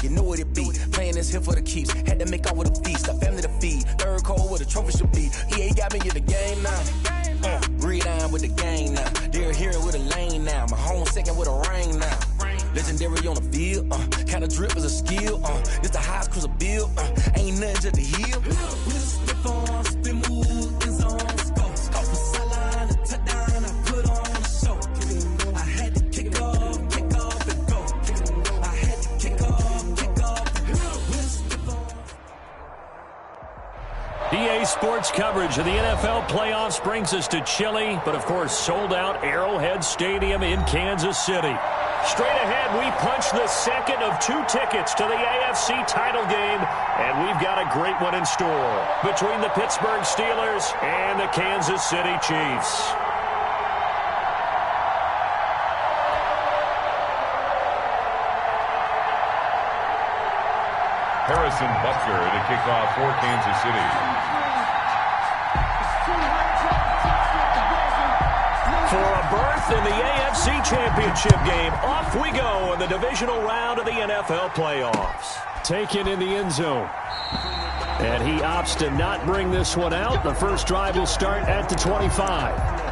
you know what it be. Playing this here for the keeps. Had to make out with a feast, a family to feed. Third cold where the trophy should be. EA got me in the game now. Read on with the gang now. They're here with a lane now. My home second with a ring now. Legendary on the field, kind of drip is a skill, it's the highest cruiser bill, ain't nothing just to heal. Spin on, spin move, in zone, scope. Off the sideline, a touchdown, I put on the show. I had to kick off and go. I had to kick off and go. EA Sports coverage of the NFL playoffs brings us to Chile, but of course sold out Arrowhead Stadium in Kansas City. Straight ahead, we punch the second of 2 tickets to the AFC title game, and we've got a great one in store between the Pittsburgh Steelers and the Kansas City Chiefs. Harrison Butker to kick off for Kansas City. For a berth in the AFC Championship game, off we go in the divisional round of the NFL playoffs. Taken in the end zone. And he opts to not bring this one out. The first drive will start at the 25.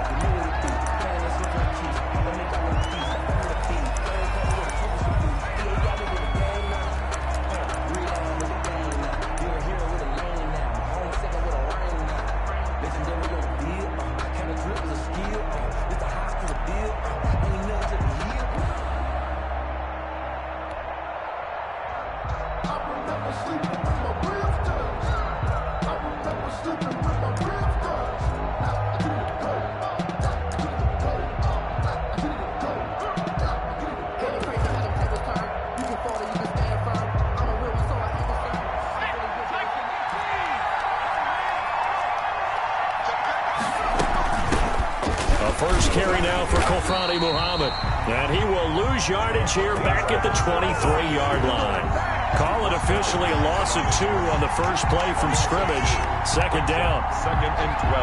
First carry now for Kofrani Muhammad. And he will lose yardage here back at the 23-yard line. Call it officially a loss of 2 on the first play from scrimmage. Second down. 2nd and 12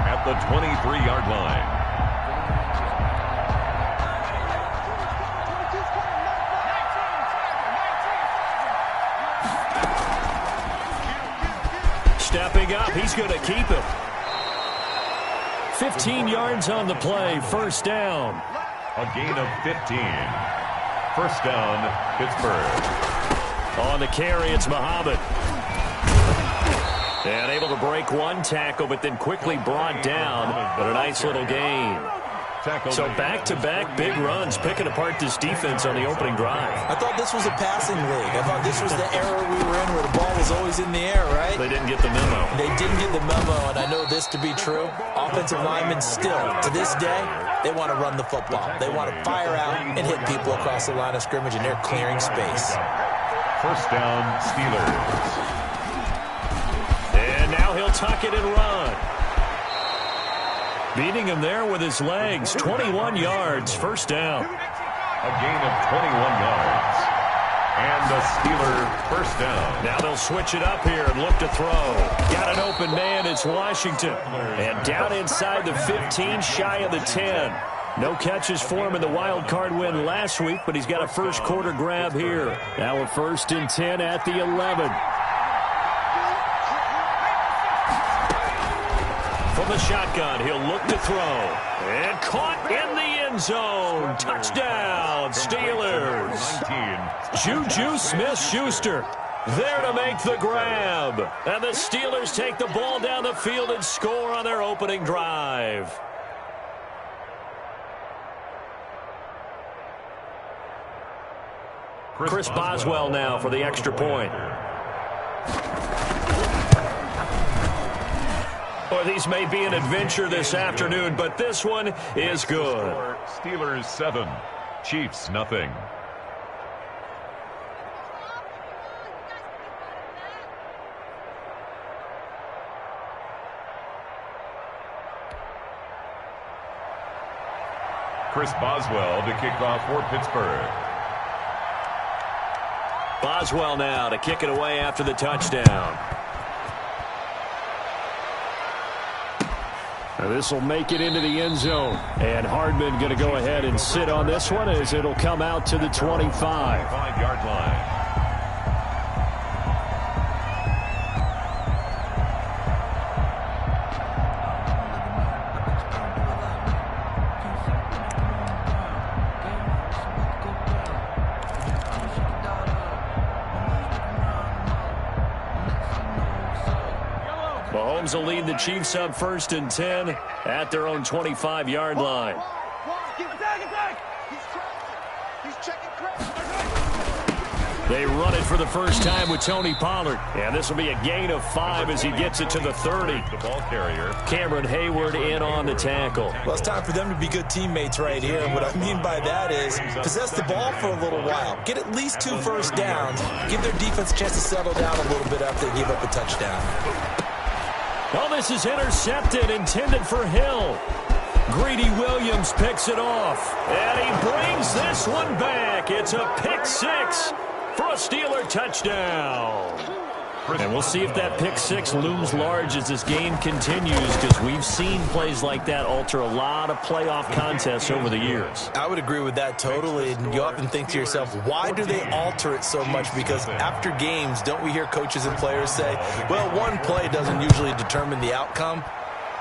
at the 23-yard line. Stepping up, he's going to keep it. 15 yards on the play, first down. A gain of 15. First down, Pittsburgh. On the carry, it's Muhammad. And able to break one tackle, but then quickly brought down. But a nice little gain. So back-to-back big runs, picking apart this defense on the opening drive. I thought this was a passing league. I thought this was the era we were in where the ball was always in the air, right? They didn't get the memo. They didn't get the memo, and I know this to be true. Offensive linemen still, to this day, they want to run the football. They want to fire out and hit people across the line of scrimmage, and they're clearing space. First down, Steelers. And now he'll tuck it and run. Beating him there with his legs. 21 yards, first down. A gain of 21 yards. And the Steeler first down. Now they'll switch it up here and look to throw. Got an open man, it's Washington. And down inside the 15, shy of the 10. No catches for him in the wild card win last week, but he's got a first quarter grab here. Now a 1st and 10 at the 11. From the shotgun, he'll look to throw. And caught in the end zone. Touchdown, Steelers. Juju Smith-Schuster there to make the grab. And the Steelers take the ball down the field and score on their opening drive. Chris Boswell now for the extra point. Well, these may be an adventure this afternoon, but this one is good. Steelers 7, Chiefs nothing. Chris Boswell to kick off for Pittsburgh. Boswell now to kick it away after the touchdown. This will make it into the end zone. And Hardman going to go ahead and sit on this one as it'll come out to the 25. 5-yard line. Mahomes will lead the Chiefs up 1st and 10 at their own 25-yard line. They run it for the first time with Tony Pollard. And this will be a gain of 5 as he gets it to the 30. The ball carrier. Cameron Hayward in on the tackle. Well, it's time for them to be good teammates right here. What I mean by that is possess the ball for a little while. Get at least 2 first downs. Give their defense a chance to settle down a little bit after they give up a touchdown. Oh, this is intercepted, intended for Hill. Greedy Williams picks it off. And he brings this one back. It's a pick 6 for a Steeler touchdown. And we'll see if that pick 6 looms large as this game continues, because we've seen plays like that alter a lot of playoff contests over the years. I would agree with that totally. And you often think to yourself, why do they alter it so much? Because after games, don't we hear coaches and players say, well, one play doesn't usually determine the outcome?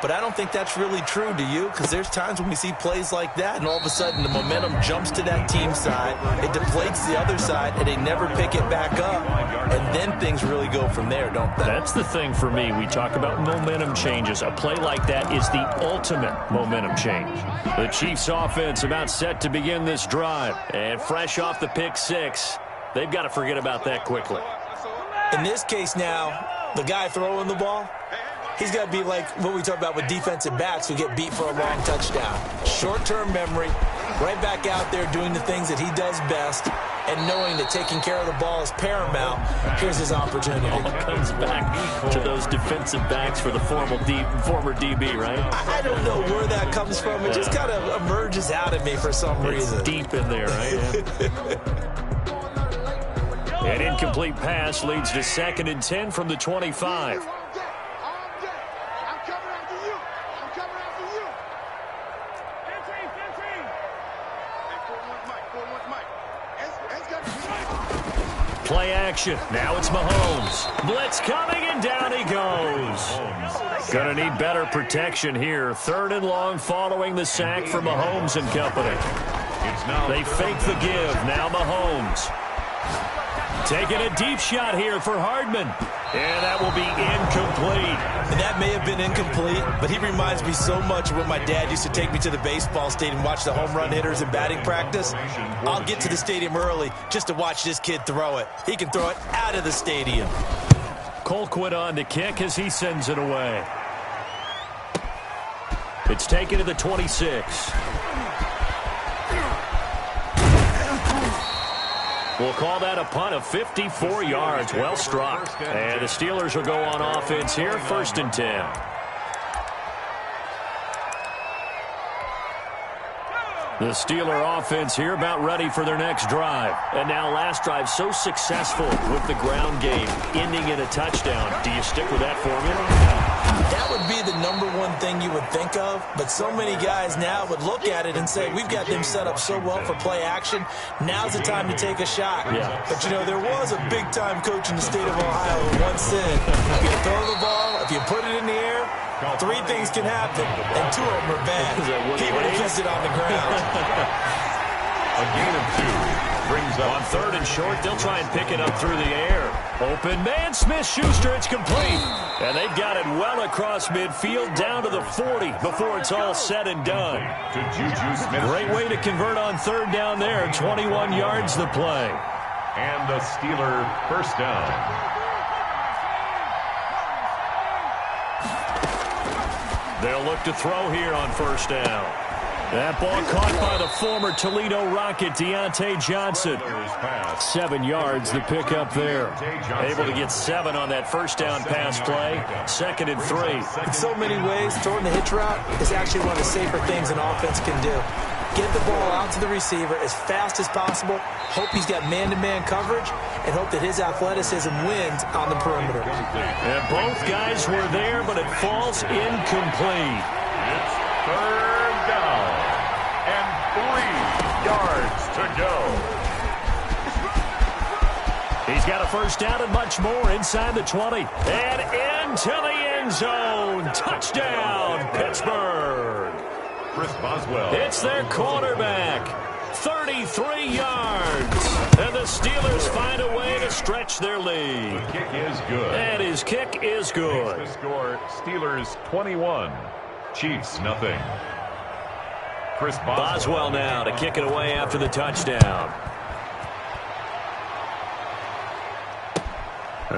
But I don't think that's really true, do you? Because there's times when we see plays like that, and all of a sudden the momentum jumps to that team side, it deflates the other side, and they never pick it back up. And then things really go from there, don't they? That's the thing for me. We talk about momentum changes. A play like that is the ultimate momentum change. The Chiefs offense about set to begin this drive. And fresh off the pick 6, they've got to forget about that quickly. In this case now, the guy throwing the ball, he's got to be like what we talk about with defensive backs who get beat for a long touchdown. Short-term memory, right back out there doing the things that he does best, and knowing that taking care of the ball is paramount. Here's his opportunity. All comes back to those defensive backs for the former DB, right? I don't know where that comes from. It just kind of emerges out of me for some reason. It's deep in there, right? An incomplete pass leads to 2nd and 10 from the 25. Play action. Now it's Mahomes. Blitz coming, and down he goes. Gonna need better protection here. 3rd and long following the sack for Mahomes and company. They fake the give. Now Mahomes. Taking a deep shot here for Hardman. And that will be incomplete. And that may have been incomplete, but he reminds me so much of when my dad used to take me to the baseball stadium and watch the home run hitters in batting practice. I'll get to the stadium early just to watch this kid throw it. He can throw it out of the stadium. Colquitt on to kick as he sends it away. It's taken to the 26. We'll call that a punt of 54 yards. Well struck. And the Steelers will go on offense here, 1st and 10. The Steeler offense here about ready for their next drive. And now last drive so successful with the ground game, ending in a touchdown. Do you stick with that formula? That would be the #1 thing you would think of, but so many guys now would look at it and say, we've got them set up so well for play action, now's the time to take a shot. Yeah. But, you know, there was a big-time coach in the state of Ohio who once said, if you throw the ball, if you put it in the air, 3 things can happen, and 2 of them are bad. He would have kept it on the ground. A gain of 2. Brings up on 3rd and short. They'll try and pick it up through the air. Open man, Smith-Schuster. It's complete. And they've got it well across midfield down to the 40 before it's all said and done. to Juju Smith. Great way to convert on 3rd down there. 21 yards the play. And the Steeler first down. They'll look to throw here on 1st down. That ball caught by the former Toledo Rocket, Deontay Johnson. 7 yards, the pickup there. Able to get 7 on that 1st down pass play. 2nd and 3. In so many ways, throwing the hitch route is actually one of the safer things an offense can do. Get the ball out to the receiver as fast as possible, hope he's got man-to-man coverage, and hope that his athleticism wins on the perimeter. And both guys were there, but it falls incomplete. It's 3rd down and 3 yards to go. He's got a 1st down and much more inside the 20. And into the end zone. Touchdown, Pittsburgh. Chris Boswell. It's their quarterback. 3rd 33 yards. And the Steelers find a way to stretch their lead. The kick is good. And his kick is good. Makes the score Steelers 21, Chiefs nothing. Chris Boswell now to kick it away after the touchdown.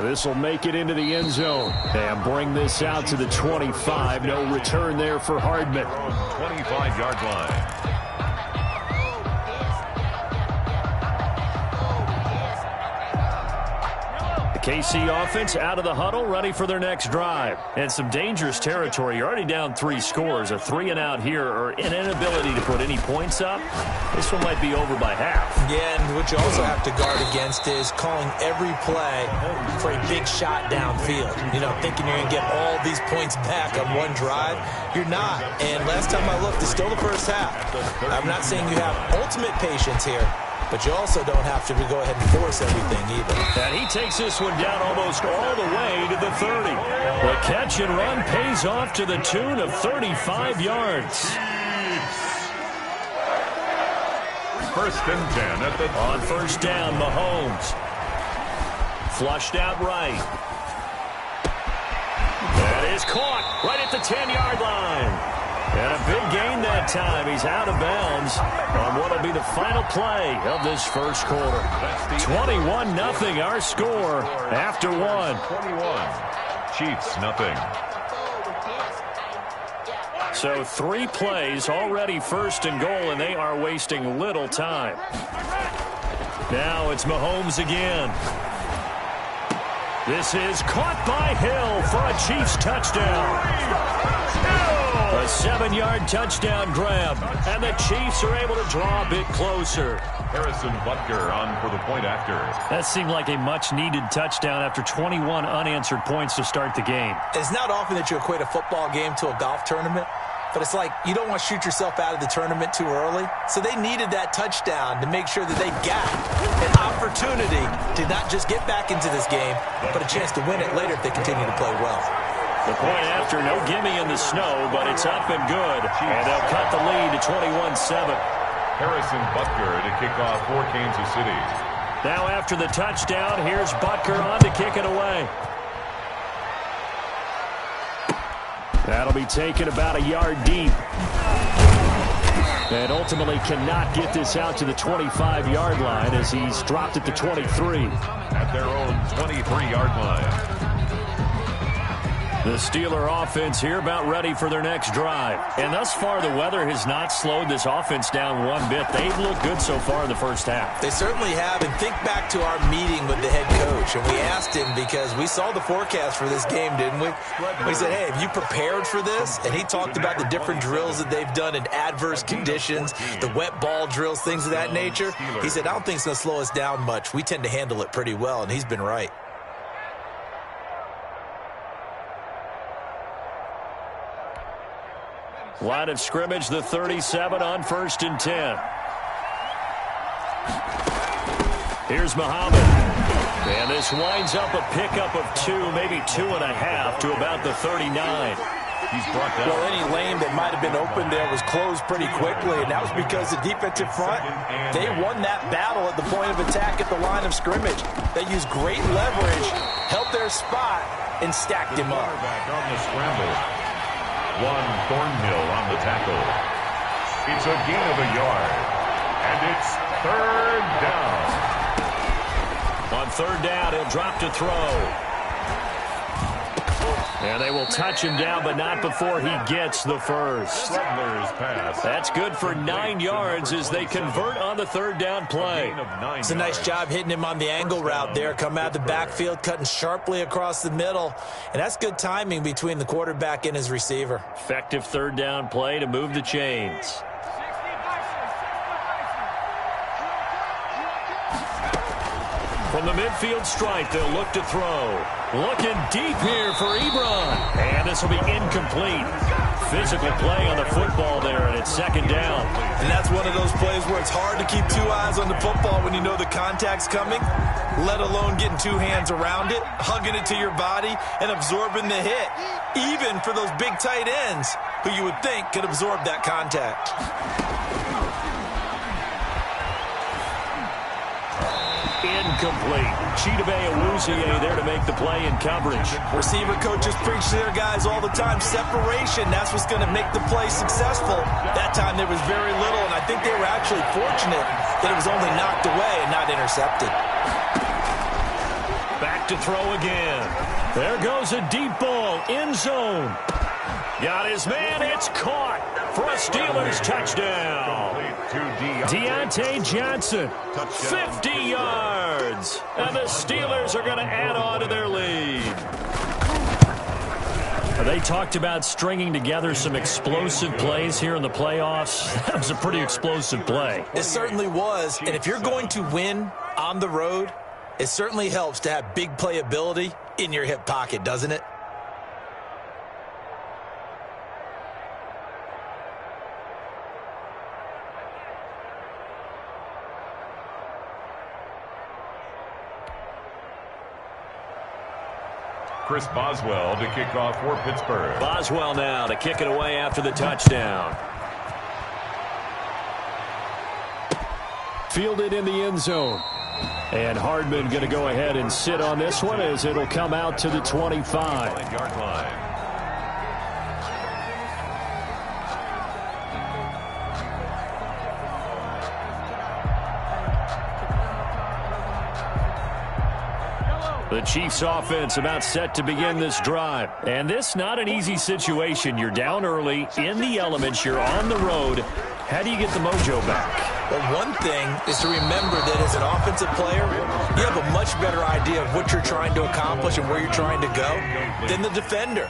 This will make it into the end zone and bring this out to the 25. No return there for Hardman. 25-yard line. KC offense out of the huddle, ready for their next drive. And some dangerous territory. You're already down 3 scores. A 3-and-out here, or an inability to put any points up. This one might be over by half. Yeah, and what you also have to guard against is calling every play for a big shot downfield. You know, thinking you're going to get all these points back on one drive. You're not. And last time I looked, it's still the first half. I'm not saying you have ultimate patience here, but you also don't have to go ahead and force everything either. And he takes this one down almost all the way to the 30. The catch and run pays off to the tune of 35 yards. First and 10 at the... On first down, Mahomes. Flushed out right. That is caught right at the 10-yard line. And a big gain that time. He's out of bounds on what will be the final play of this first quarter. 21-0 our score after 1. 21, Chiefs nothing. So 3 plays already first and goal, and they are wasting little time. Now it's Mahomes again. This is caught by Hill for a Chiefs touchdown. A 7-yard touchdown grab, and the Chiefs are able to draw a bit closer. Harrison Butker on for the point after. That seemed like a much-needed touchdown after 21 unanswered points to start the game. It's not often that you equate a football game to a golf tournament, but it's like you don't want to shoot yourself out of the tournament too early. So they needed that touchdown to make sure that they got an opportunity to not just get back into this game, but a chance to win it later if they continue to play well. The point after, no gimme in the snow, but it's up and good. And they'll cut the lead to 21-7. Harrison Butker to kick off for Kansas City. Now after the touchdown, here's Butker on to kick it away. That'll be taken about a yard deep. And ultimately cannot get this out to the 25-yard line as he's dropped at the 23. At their own 23-yard line. The Steeler offense here about ready for their next drive. And thus far, the weather has not slowed this offense down one bit. They've looked good so far in the first half. They certainly have. And think back to our meeting with the head coach. And we asked him because we saw the forecast for this game, didn't we? We said, hey, have you prepared for this? And he talked about the different drills that they've done in adverse conditions, the wet ball drills, things of that nature. He said, I don't think it's going to slow us down much. We tend to handle it pretty well, and he's been right. Line of scrimmage, the 37 on first and 10. Here's Muhammad. And this winds up a pickup of 2, maybe 2.5 to about the 39. He's brought down. Well, any lane that might have been open there was closed pretty quickly, and that was because the defensive front, they won that battle at the point of attack at the line of scrimmage. They used great leverage, held their spot, and stacked him up. Back on the scramble. One Thornhill on the tackle. It's a gain of a yard. And it's third down. On third down, he'll drop to throw. And they will touch him down, but not before he gets the first. Sledler's pass. That's good for 9 yards as they convert on the third down play. It's a nice job hitting him on the angle route there. Come out of the backfield, cutting sharply across the middle. And that's good timing between the quarterback and his receiver. Effective third down play to move the chains. From the midfield stripe, they'll look to throw. Looking deep here for Ebron. And this will be incomplete. Physical play on the football there, and it's second down. And that's one of those plays where it's hard to keep 2 eyes on the football when you know the contact's coming, let alone getting 2 hands around it, hugging it to your body, and absorbing the hit, even for those big tight ends who you would think could absorb that contact. incomplete. Chidobe Awuzie there to make the play in coverage. Receiver coaches preach to their guys all the time. Separation, that's what's going to make the play successful. That time there was very little, and I think they were actually fortunate that it was only knocked away and not intercepted. Back to throw again. There goes a deep ball, end zone. Got his man, it's caught for a Steelers touchdown. Deontay Johnson, 50 yards. And the Steelers are going to add on to their lead. They talked about stringing together some explosive plays here in the playoffs. That was a pretty explosive play. It certainly was. And if you're going to win on the road, it certainly helps to have big playability in your hip pocket, doesn't it? Chris Boswell to kick off for Pittsburgh. Boswell now to kick it away after the touchdown. Fielded in the end zone. And Hardman going to go ahead and sit on this one as it'll come out to the 25-yard line. The Chiefs offense about set to begin this drive. And this not an easy situation. You're down early, in the elements, you're on the road. How do you get the mojo back? Well, one thing is to remember that as an offensive player, you have a much better idea of what you're trying to accomplish and where you're trying to go than the defender.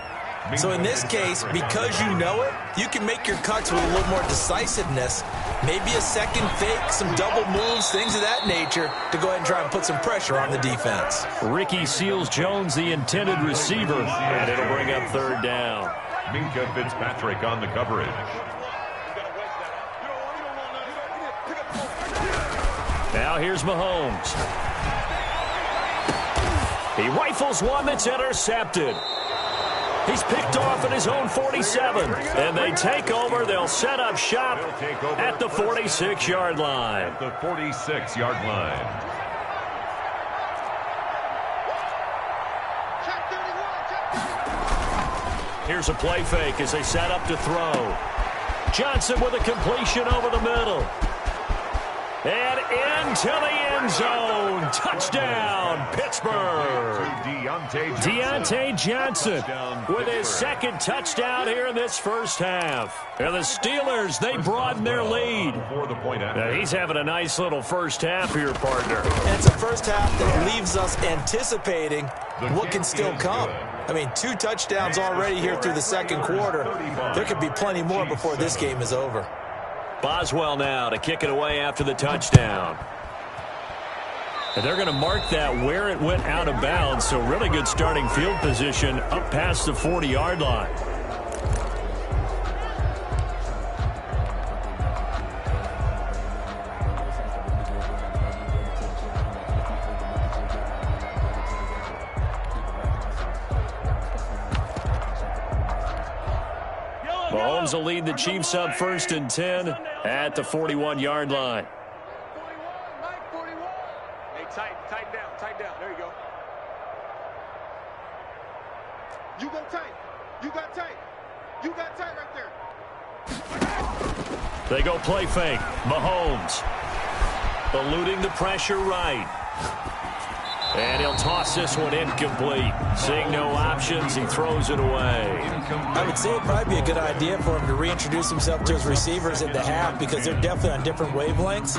So in this case, because you know it, you can make your cuts with a little more decisiveness. Maybe a second fake, some double moves, things of that nature to go ahead and try and put some pressure on the defense. Ricky Seals-Jones, the intended receiver, and it'll bring up third down. Minka Fitzpatrick on the coverage. Now here's Mahomes. He rifles one that's intercepted. He's picked off at his own 47. And they take over. They'll set up shop at the 46-yard line. At the 46-yard line. Here's a play fake as they set up to throw. Johnson with a completion over the middle. And into the end zone. Touchdown, Pittsburgh. Deontay Johnson with his second touchdown here in this first half. And the Steelers, they broaden their lead. Now, he's having a nice little first half here, partner. And it's a first half that leaves us anticipating what can still come. I mean, 2 touchdowns already here through the second quarter. There could be plenty more before this game is over. Boswell now to kick it away after the touchdown. And they're going to mark that where it went out of bounds, so really good starting field position up past the 40-yard line. Mahomes will lead the Chiefs up 1st and 10 at the 41-yard line. 41. Hey, tighten down. There you go. You go tight. You got tight. You got tight right there. They go play fake. Mahomes eluding the pressure right. And he'll toss this one incomplete. Seeing no options, he throws it away. I would say it'd probably be a good idea for him to reintroduce himself to his receivers at the half because they're definitely on different wavelengths.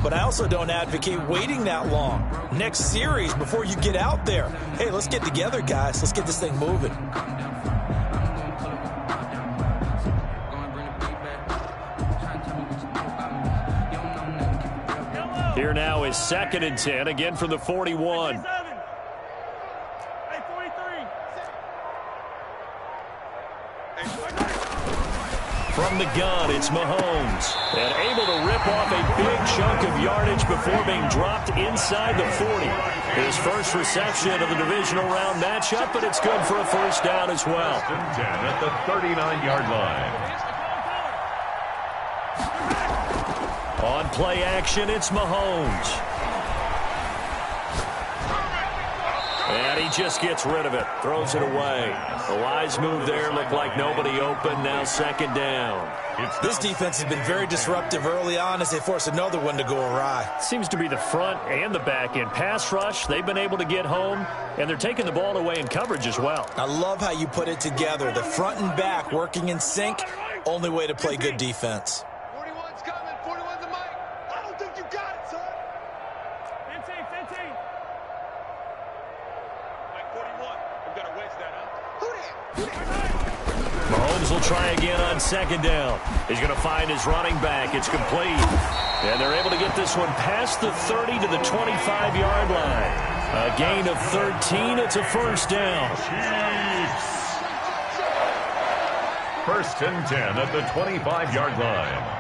But I also don't advocate waiting that long. Next series, before you get out there, hey, let's get together, guys. Let's get this thing moving. Here now is 2nd and 10, again from the 41. Hey, 43. From the gun, it's Mahomes. And able to rip off a big chunk of yardage before being dropped inside the 40. His first reception of the divisional round matchup, but it's good for a first down as well. 10 at the 39-yard line. On play action, it's Mahomes. And he just gets rid of it. Throws it away. A wise move there. Looked like nobody open. Now second down. This defense has been very disruptive early on as they force another one to go awry. Seems to be the front and the back end. Pass rush, they've been able to get home, and they're taking the ball away in coverage as well. I love how you put it together. The front and back working in sync. Only way to play good defense. 41's coming. 41's the mic. I don't think you got it, son. 15. Mike 41. We've got to wedge that, huh? Who that? Mahomes will try again on second down. He's going to find his running back. It's complete. And they're able to get this one past the 30 to the 25-yard line. A gain of 13. It's a first down. Chiefs. First and 10 at the 25-yard line.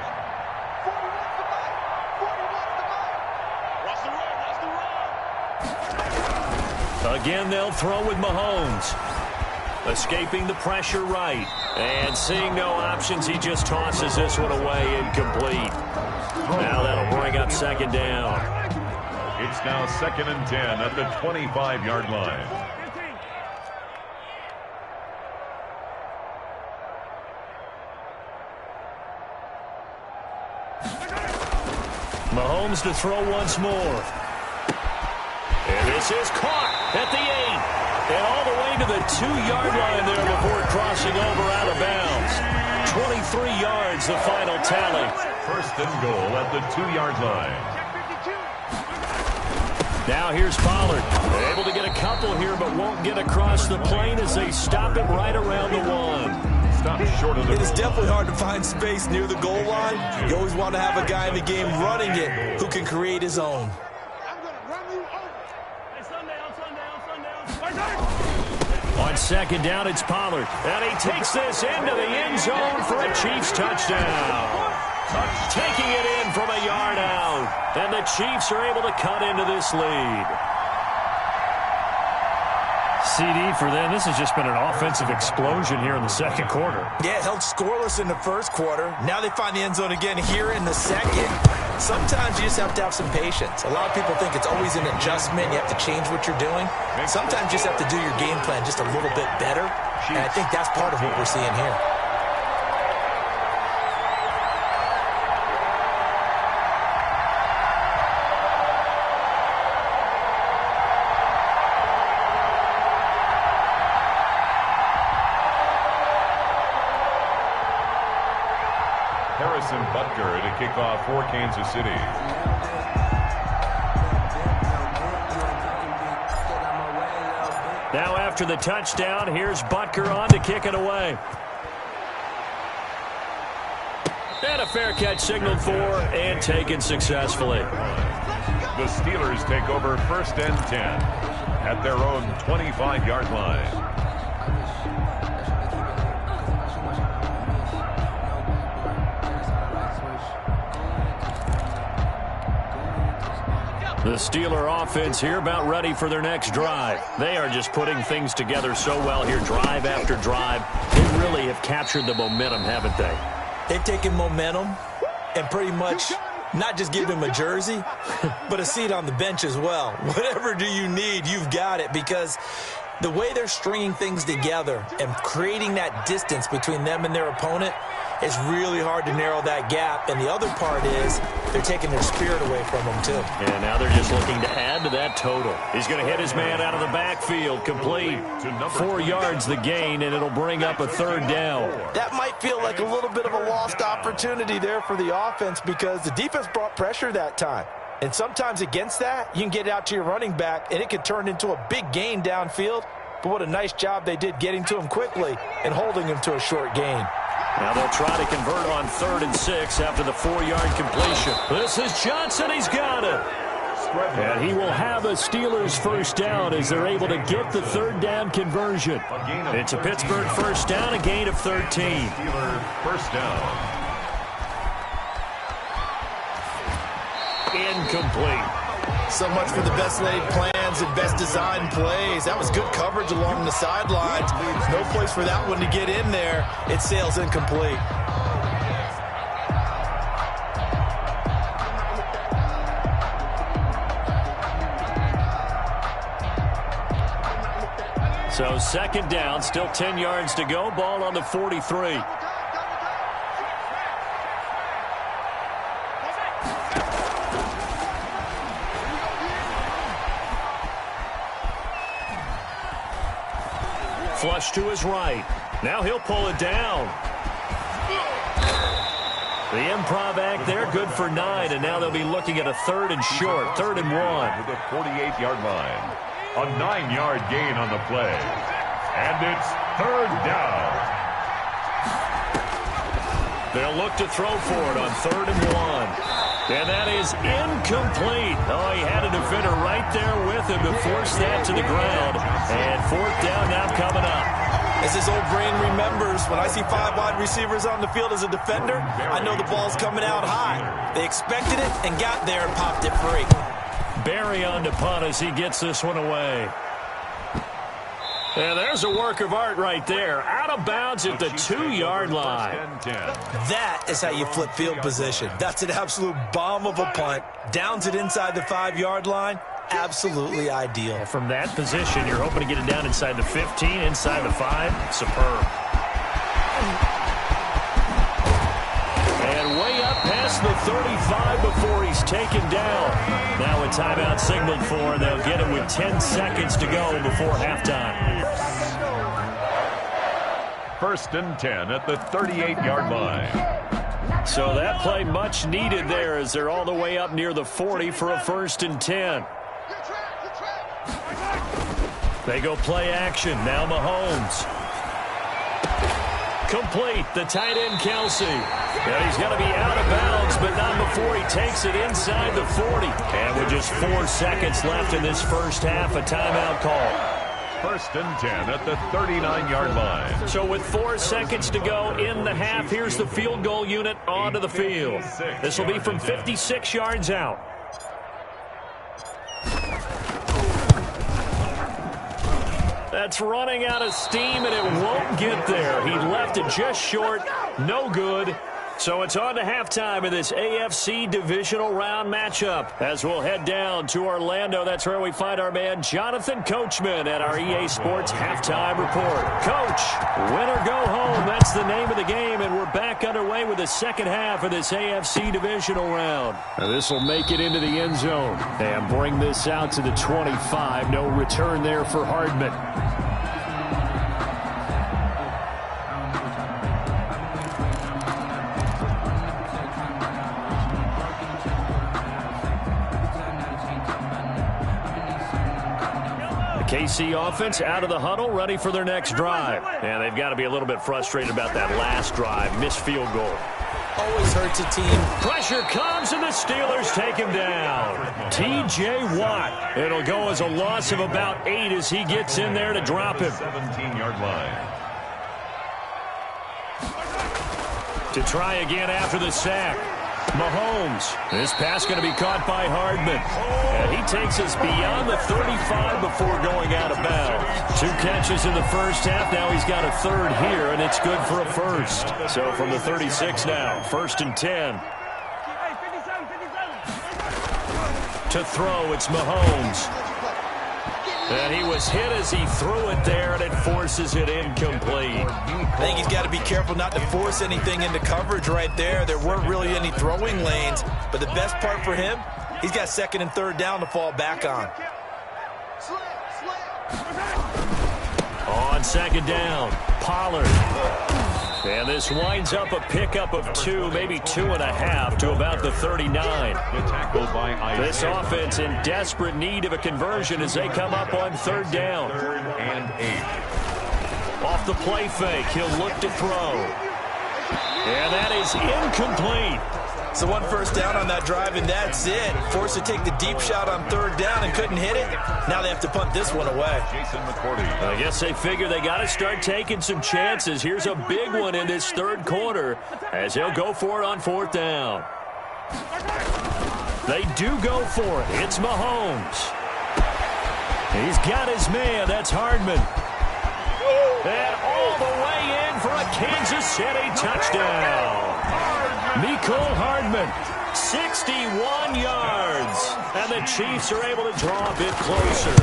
Again, they'll throw with Mahomes. Escaping the pressure right. And seeing no options, he just tosses this one away incomplete. Now that'll bring up second down. It's now second and 10 at the 25-yard line. Mahomes to throw once more. And this is caught at the 8. And all the way to the 2-yard line there before crossing over out of bounds. 23 yards, the final tally. First and goal at the 2-yard line. Now here's Pollard. Able to get a couple here, but won't get across the plane as they stop it right around the 1. Stop short of the It is definitely hard to find space near the goal line. You always want to have a guy in the game running it who can create his own. On second down, it's Pollard. And he takes this into the end zone for a Chiefs touchdown. Taking it in from a yard out. And the Chiefs are able to cut into this lead. CD for them. This has just been an offensive explosion here in the second quarter. Yeah, held scoreless in the first quarter. Now they find the end zone again here in the second. Sometimes you just have to have some patience. A lot of people think it's always an adjustment. You have to change what you're doing. Sometimes you just have to do your game plan just a little bit better. And I think that's part of what we're seeing here. Butker to kick off for Kansas City. Now after the touchdown, here's Butker on to kick it away. And a fair catch signaled for and taken successfully. The Steelers take over first and 10 at their own 25-yard line. The Steeler offense here about ready for their next drive. They are just putting things together so well here, drive after drive. They really have captured the momentum, haven't they? They've taken momentum and pretty much not just given him a jersey, but a seat on the bench as well. Whatever do you need, you've got it, because the way they're stringing things together and creating that distance between them and their opponent, it's really hard to narrow that gap. And the other part is they're taking their spirit away from them, too. And now they're just looking to add to that total. He's going to hit his man out of the backfield, complete. 4 yards the gain, and it'll bring up a third down. That might feel like a little bit of a lost opportunity there for the offense because the defense brought pressure that time. And sometimes against that, you can get out to your running back, and it can turn into a big gain downfield. But what a nice job they did getting to him quickly and holding him to a short gain. Now they'll try to convert on 3rd and 6 after the 4-yard completion. This is Johnson. He's got it. And he will have a Steelers first down as they're able to get the 3rd down conversion. It's a Pittsburgh first down, a gain of 13. Steelers first down. Incomplete. So much for the best laid plans and best designed plays. That was good coverage along the sidelines. No place for that one to get in there. It sails incomplete. So second down, still 10 yards to go. Ball on the 43. Flush to his right. Now he'll pull it down. The improv act there, good for 9, and now they'll be looking at a 3rd and short, 3rd and 1. To the 48-yard line. A 9-yard gain on the play. And it's 3rd down. They'll look to throw for it on 3rd and 1. And that is incomplete. Oh, he had a defender right there with him to force that to the ground. And 4th down now coming up. As his old brain remembers, when I see 5 wide receivers on the field as a defender, I know the ball's coming out high. They expected it and got there and popped it free. Barry on to punt as he gets this one away. And there's a work of art right there. Out of bounds at the 2-yard line. That is how you flip field position. That's an absolute bomb of a punt. Downs it inside the 5-yard line. Absolutely ideal. From that position, you're hoping to get it down inside the 15, inside the 5. Superb. And way up past the 35 before he's taken down. Now a timeout signaled for, and they'll get it with 10 seconds to go before halftime. 1st and 10 at the 38-yard line. So that play much needed there as they're all the way up near the 40 for a 1st and 10. They go play action. Now Mahomes. Complete. The tight end, Kelsey. And he's going to be out of bounds, but not before he takes it inside the 40. And with just 4 seconds left in this first half, a timeout call. 1st and 10 at the 39-yard line. So with 4 seconds to go in the half, here's the field goal unit onto the field. This will be from 56 yards out. That's running out of steam, and it won't get there. He left it just short. No good. So it's on to halftime in this AFC divisional round matchup. As we'll head down to Orlando, that's where we find our man Jonathan Coachman at our EA Sports Halftime Report. Coach, win or go home, that's the name of the game, and we're back underway with the second half of this AFC divisional round. Now this will make it into the end zone and bring this out to the 25. No return there for Hardman. KC offense out of the huddle, ready for their next drive. And they've got to be a little bit frustrated about that last drive. Missed field goal. Always hurts a team. Pressure comes, and the Steelers take him down. T.J. Watt. It'll go as a loss of about 8 as he gets in there to drop him. 17-yard line. To try again after the sack. Mahomes. This pass going to be caught by Hardman. And he takes us beyond the 35 before going out of bounds. 2 catches in the first half. Now he's got a 3rd here, and it's good for a 1st. So from the 36 now, 1st and 10. To throw, it's Mahomes. And he was hit as he threw it there, and it forces it incomplete. I think he's got to be careful not to force anything into coverage right there. There weren't really any throwing lanes, but the best part for him, he's got 2nd and 3rd down to fall back on. On 2nd down, Pollard. And this winds up a pickup of 2, maybe 2.5 to about the 39. This offense in desperate need of a conversion as they come up on 3rd down. 3rd and 8. Off the play fake, he'll look to throw. And that is incomplete. So 1 first down on that drive, and that's it. Forced to take the deep shot on 3rd down and couldn't hit it. Now they have to punt this one away. I guess they figure they got to start taking some chances. Here's a big one in this 3rd quarter as they'll go for it on 4th down. They do go for it. It's Mahomes. He's got his man. That's Hardman. And all the way in for a Kansas City touchdown. Mecole Hardman, 61 yards. And the Chiefs are able to draw a bit closer.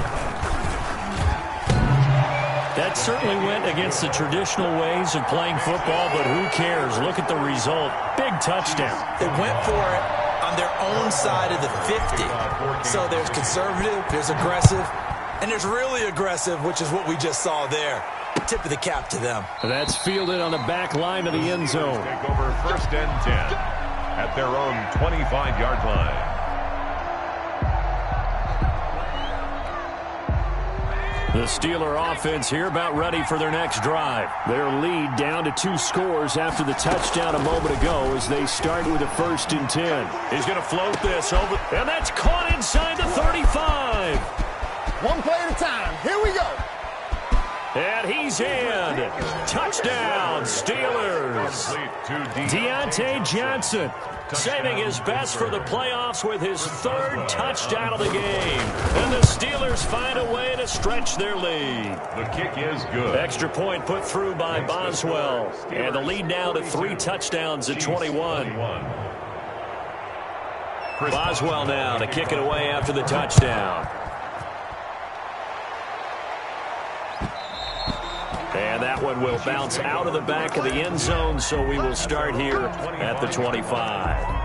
That certainly went against the traditional ways of playing football, but who cares? Look at the result. Big touchdown. They went for it on their own side of the 50. So there's conservative, there's aggressive, and there's really aggressive, which is what we just saw there. Tip of the cap to them. That's fielded on the back line of the end zone. Take over 1st and 10 at their own 25-yard line. The Steeler offense here about ready for their next drive. Their lead down to 2 scores after the touchdown a moment ago as they start with a 1st and 10. He's going to float this over, and that's caught inside the 35. One play at a time. Here we go. And he's in. Touchdown, Steelers. Deontay Johnson saving his best for the playoffs with his 3rd touchdown of the game. And the Steelers find a way to stretch their lead. The kick is good. Extra point put through by Boswell. And the lead now to 3 touchdowns at 21. Boswell now to kick it away after the touchdown. And that one will bounce out of the back of the end zone, so we will start here at the 25.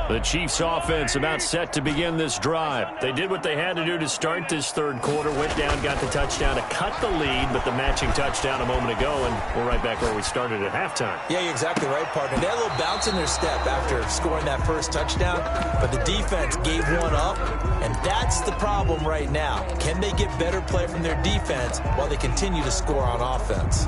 The Chiefs offense about set to begin this drive. They did what they had to do to start this 3rd quarter, went down, got the touchdown to cut the lead, but the matching touchdown a moment ago, and we're right back where we started at halftime. Yeah, you're exactly right, partner. They had a little bounce in their step after scoring that 1st touchdown, but the defense gave one up, and that's the problem right now. Can they get better play from their defense while they continue to score on offense?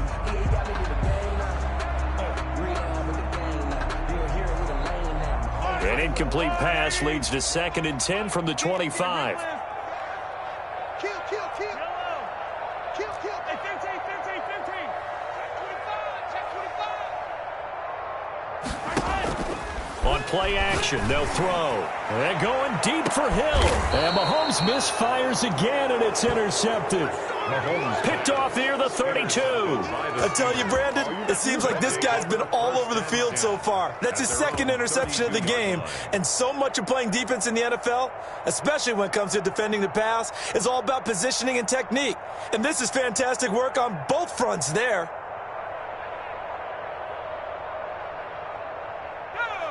An incomplete pass leads to 2nd and 10 from the 25. Kill. Hey, 15. Check 25. On play action, they'll throw. They're going deep for Hill. And Mahomes misfires again, and it's intercepted. Picked off near the 32. I tell you, Brandon, it seems like this guy's been all over the field so far. That's his 2nd interception of the game. And so much of playing defense in the NFL, especially when it comes to defending the pass, is all about positioning and technique. And this is fantastic work on both fronts there.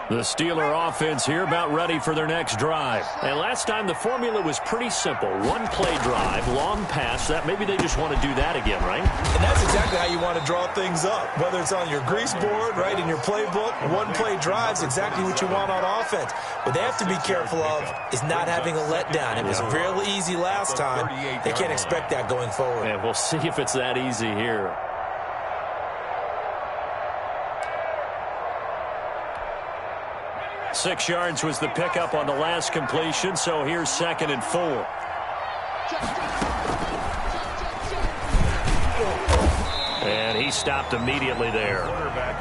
The Steeler offense here about ready for their next drive. And last time the formula was pretty simple. 1 play drive, long pass. That maybe they just want to do that again, right? And that's exactly how you want to draw things up. Whether it's on your grease board, right, in your playbook, 1 play drive's exactly what you want on offense. What they have to be careful of is not having a letdown. It was real easy last time. They can't expect that going forward. And we'll see if it's that easy here. Six yards was the pickup on the last completion, so here's 2nd and 4. And he stopped immediately there.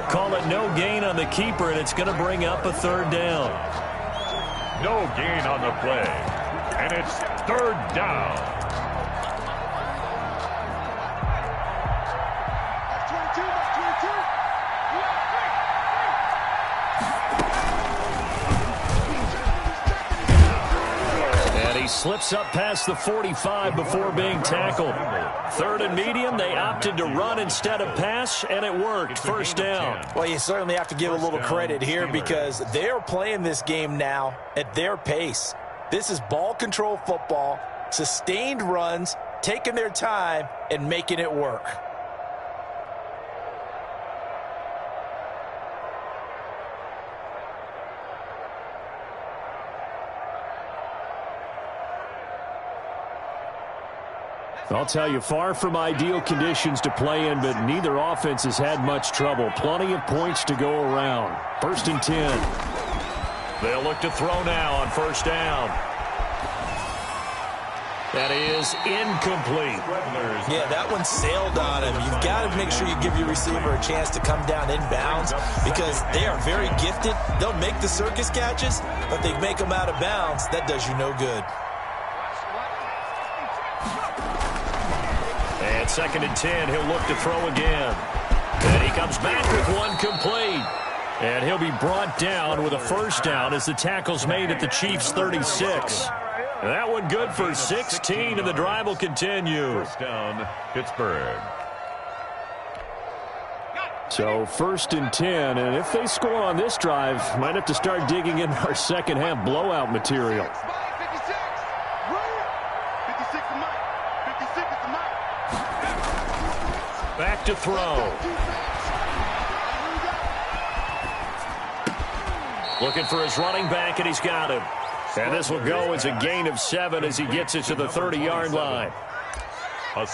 Call it no gain on the keeper, and it's going to bring up a 3rd down. No gain on the play. And it's 3rd down. He slips up past the 45 before being tackled. 3rd and medium, they opted to run instead of pass, and it worked. 1st down. Well, you certainly have to give a little credit here because they're playing this game now at their pace. This is ball control football, sustained runs, taking their time, and making it work. I'll tell you, far from ideal conditions to play in, but neither offense has had much trouble. Plenty of points to go around. 1st and 10. They'll look to throw now on 1st down. That is incomplete. Yeah, that one sailed on him. You've got to make sure you give your receiver a chance to come down inbounds because they are very gifted. They'll make the circus catches, but they make them out of bounds. That does you no good. And And 2nd and 10, he'll look to throw again. And he comes back with one complete. And he'll be brought down with a first down as the tackle's made at the Chiefs' 36. And that one good for 16, and the drive will continue. First down, Pittsburgh. So 1st and 10, and if they score on this drive, might have to start digging in our second half blowout material. Back to throw. Looking for his running back, and he's got him. And this will go as a gain of 7 as he gets it to the 30-yard line.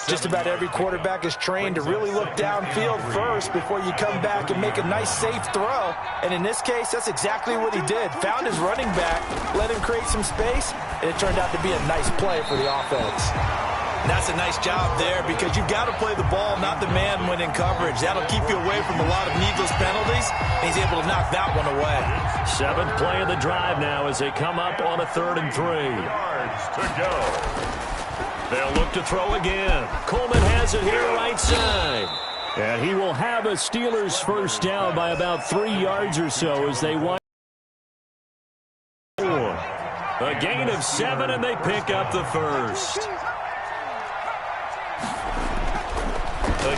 Just about every quarterback is trained to really look downfield first before you come back and make a nice, safe throw. And in this case, that's exactly what he did. Found his running back, let him create some space, and it turned out to be a nice play for the offense. And that's a nice job there because you've got to play the ball, not the man when in coverage. That'll keep you away from a lot of needless penalties. And he's able to knock that one away. 7th play of the drive now as they come up on a 3rd and 3. Yards to go. They'll look to throw again. Coleman has it here right side. And he will have a Steelers first down by about 3 yards or so as they wind. A gain of 7, and they pick up the first.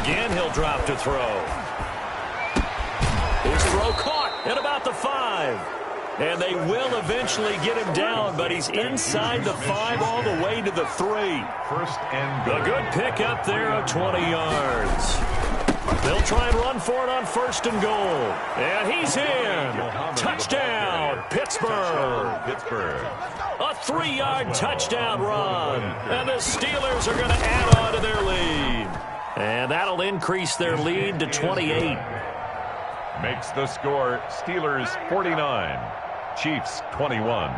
Again, he'll drop to throw. His throw caught at about the 5. And they will eventually get him down, but he's inside the 5 all the way to the 3. First and goal. A good pick up there of 20 yards. They'll try and run for it on 1st and goal. And he's in. Touchdown, Pittsburgh. Pittsburgh. A 3-yard touchdown run. And the Steelers are going to add on to their lead. And that'll increase their lead to 28. Makes the score Steelers 49, Chiefs 21.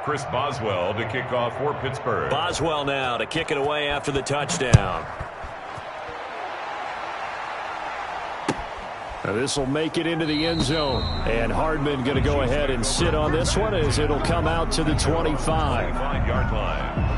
Chris Boswell to kick off for Pittsburgh. Boswell now to kick it away after the touchdown. This will make it into the end zone. And Hardman going to go ahead and sit on this one as it'll come out to the 25. 25-yard line.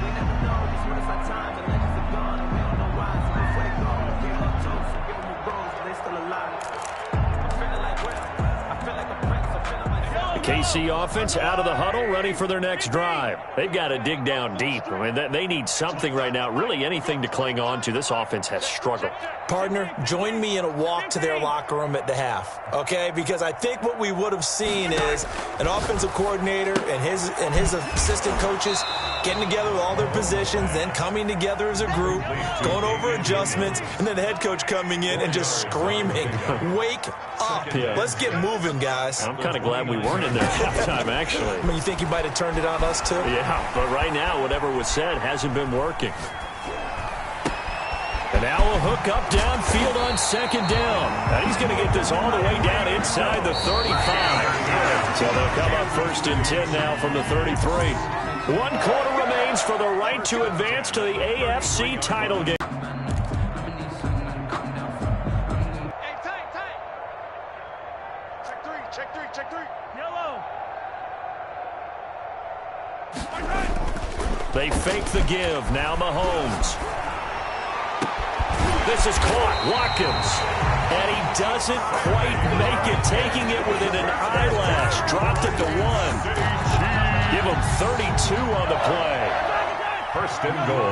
KC offense out of the huddle, ready for their next drive. They've got to dig down deep. I mean, they need something right now, really anything to cling on to. This offense has struggled. Partner, join me in a walk to their locker room at the half, okay? Because I think what we would have seen is an offensive coordinator and his assistant coaches getting together with all their positions, then coming together as a group, going over adjustments, and then the head coach coming in and just screaming, wake up. Yeah. Let's get moving, guys. I'm kind of glad we weren't in there at halftime, actually. I mean, you think you might have turned it on us, too? Yeah, but right now, whatever was said hasn't been working. And now a hook up downfield on 2nd down. And he's going to get this all the way down inside the 35. So they'll come up 1st and 10 now from the 33. 1 quarter remains for the right to advance to the AFC title game. Hey, tight. Check three. Yellow. They fake the give. Now Mahomes. This is caught. Watkins. And he doesn't quite make it, taking it within an eyelash. Dropped it to 1. Give him 32 on the play. First and goal.